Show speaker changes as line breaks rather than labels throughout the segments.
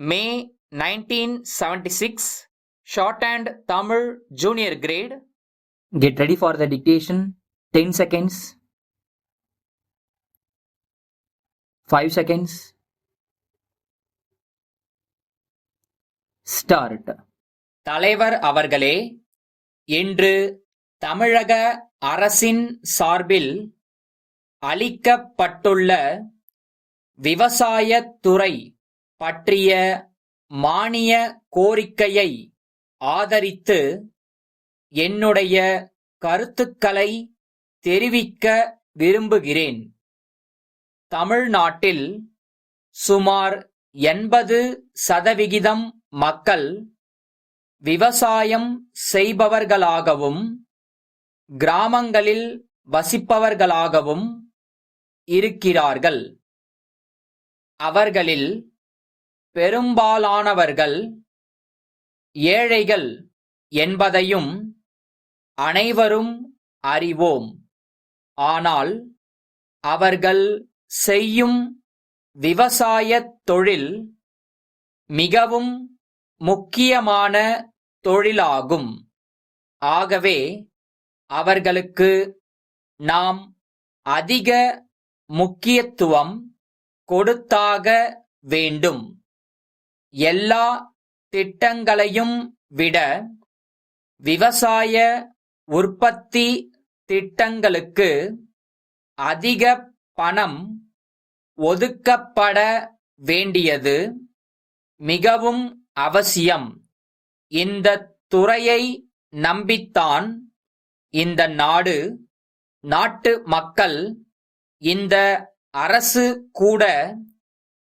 May 1976, Shorthand Tamil Junior Grade.
Get ready for the dictation. 10 seconds. 5 seconds. Start.
தலைவர் அவர்களே, இன்று தமிழக அரசின் சார்பில் அளிக்கப்பட்டுள்ள விவசாயத்துறை பற்றிய மானிய கோரிக்கையை ஆதரித்து என்னுடைய கருத்துக்களை தெரிவிக்க விரும்புகிறேன். தமிழ்நாட்டில் சுமார் 80% மக்கள் விவசாயம் செய்பவர்களாகவும் கிராமங்களில் வசிப்பவர்களாகவும் இருக்கிறார்கள். அவர்களில் பெரும்பாலானவர்கள் ஏழைகள் என்பதையும் அனைவரும் அறிவோம். ஆனால் அவர்கள் செய்யும் விவசாயத் தொழில் மிகவும் முக்கியமான தொழிலாகும். ஆகவே அவர்களுக்கு நாம் அதிக முக்கியத்துவம் கொடுத்தாக வேண்டும். எல்லா திட்டங்களையும் விட விவசாய உற்பத்தி திட்டங்களுக்கு அதிக பணம் ஒதுக்கப்பட வேண்டியது மிகவும் அவசியம். இந்த துறையை நம்பித்தான் இந்த நாடு, நாட்டு மக்கள், இந்த அரசு கூட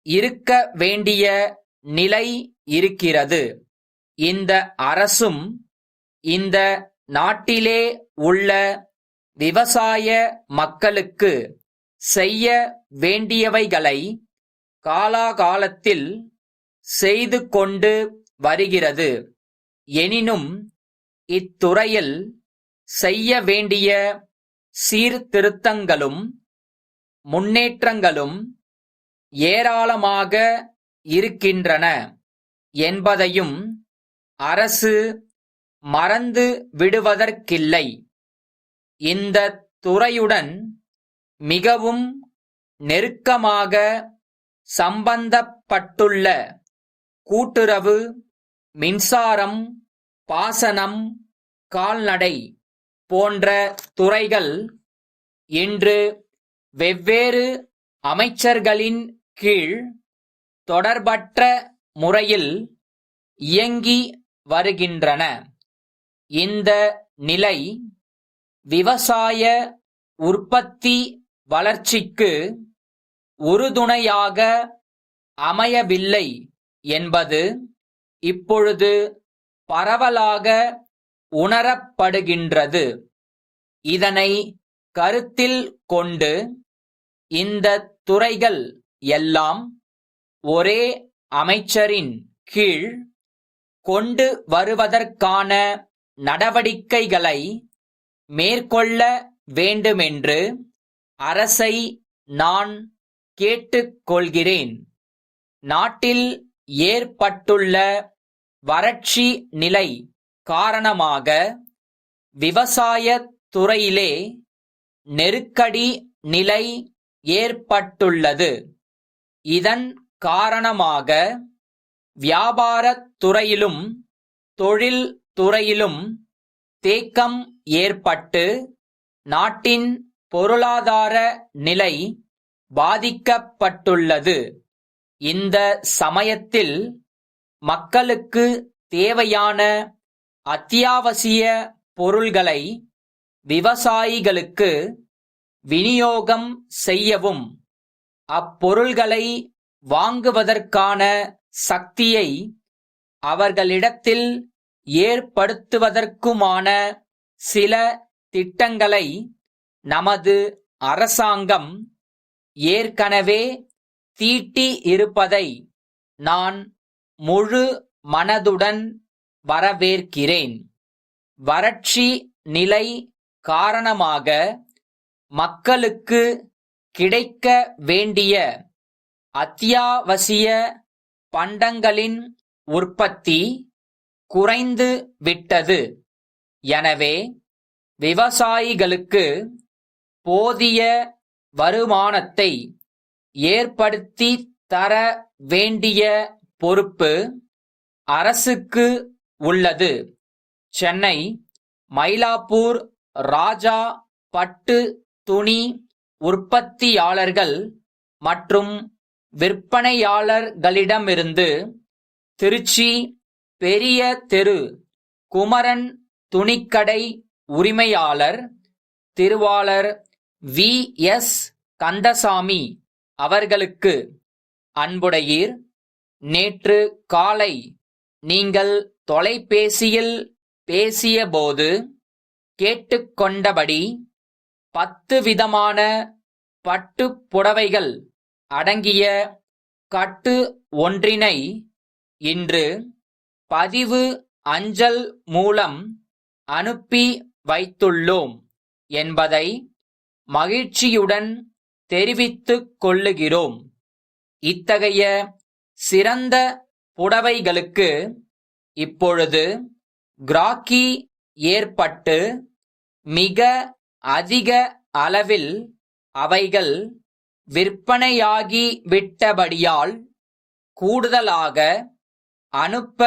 இருக்க வேண்டிய நிலை இருக்கிறது. இந்த அரசும் இந்த நாட்டிலே உள்ள விவசாய மக்களுக்கு செய்ய வேண்டியவைகளை காலாகாலத்தில் செய்து கொண்டு வருகிறது. எனினும் இத்துறையில் செய்ய வேண்டிய சீர்திருத்தங்களும் முன்னேற்றங்களும் ஏராளமாக இருக்கின்றன என்பதையும் அரசு மறந்து விடுவதற்கில்லை. இந்த துறையுடன் மிகவும் நெருக்கமாக சம்பந்தப்பட்டுள்ள கூட்டுறவு, மின்சாரம், பாசனம், கால்நடை போன்ற துறைகள் இன்று வெவ்வேறு அமைச்சர்களின் கீழ் தொடர்பற்ற முறையில் இயங்கி வருகின்றன. இந்த நிலை விவசாய உற்பத்தி வளர்ச்சிக்கு உறுதுணையாக அமையவில்லை என்பது இப்பொழுது பரவலாக உணரப்படுகின்றது. இதனை கருத்தில் கொண்டு இந்த துறைகள் எல்லாம் ஒரே அமைச்சரின் கீழ் கொண்டு வருவதற்கான நடவடிக்கைகளை மேற்கொள்ள வேண்டுமென்று அரசை நான் கேட்டுக்கொள்கிறேன். நாட்டில் ஏற்பட்டுள்ள வறட்சி நிலை காரணமாக விவசாயத் துறையிலே நெருக்கடி நிலை ஏற்பட்டுள்ளது. இதன் காரணமாக வியாபாரத் துறையிலும் தொழில் துறையிலும் தேக்கம் ஏற்பட்டு நாட்டின் பொருளாதார நிலை பாதிக்கப்பட்டுள்ளது. இந்த சமயத்தில் மக்களுக்கு தேவையான அத்தியாவசிய பொருள்களை விவசாயிகளுக்கு விநியோகம் செய்யவும் அப்பொருள்களை வாங்குவதற்கான சக்தியை அவர்களிடத்தில் ஏற்படுத்துவதற்குமான சில திட்டங்களை நமது அரசாங்கம் ஏற்கனவே தீட்டி இருப்பதை நான் முழு மனதுடன் வரவேற்கிறேன். வறட்சி நிலை காரணமாக மக்களுக்கு கிடைக்க வேண்டிய அத்தியாவசிய பண்டங்களின் உற்பத்தி குறைந்து விட்டது. எனவே விவசாயிகளுக்கு போதிய வருமானத்தை ஏற்படுத்தி தர வேண்டிய பொறுப்பு அரசுக்கு உள்ளது. சென்னை மயிலாப்பூர் ராஜா பட்டு துணி உற்பத்தியாளர்கள் மற்றும் விற்பனையாளர்களிடமிருந்து திருச்சி பெரிய தெரு குமரன் துணிக்கடை உரிமையாளர் திருவாளர் வி.எஸ். கந்தசாமி அவர்களுக்கு அன்புடையீர், நேற்று காலை நீங்கள் தொலைபேசியில் பேசியபோது கேட்டுக்கொண்டபடி 10 விதமான பட்டுப் புடவைகள் அடங்கிய கட்டு ஒன்றினை இன்று பதிவு அஞ்சல் மூலம் அனுப்பி வைத்துள்ளோம் என்பதை மகிழ்ச்சியுடன் தெரிவித்துக் கொள்ளுகிறோம். இத்தகைய சிறந்த புடவைகளுக்கு இப்பொழுது கிராக்கி ஏற்பட்டு மிக அதிக அளவில் அவைகள் விற்பனையாகி விட்டபடியால் கூடுதலாக அனுப்ப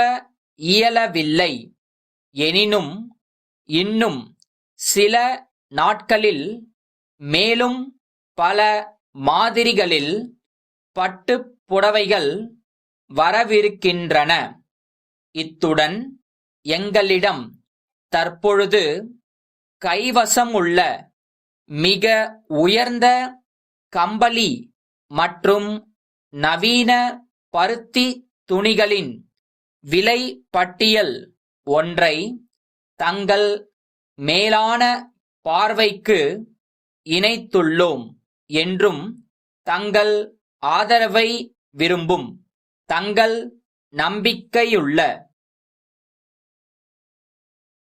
இயலவில்லை. எனினும் இன்னும் சில நாட்களில் மேலும் பல மாதிரிகளில் பட்டுப் புடவைகள் வரவிருக்கின்றன. இத்துடன் எங்களிடம் தற்பொழுது கைவசமுள்ள மிக உயர்ந்த கம்பளி மற்றும் நவீன பருத்தி துணிகளின் விலை பட்டியல் ஒன்றை தங்கள் மேலான பார்வைக்கு இணைத்துள்ளோம் என்றும் தங்கள் ஆதரவை விரும்பும் தங்கள் நம்பிக்கையுள்ள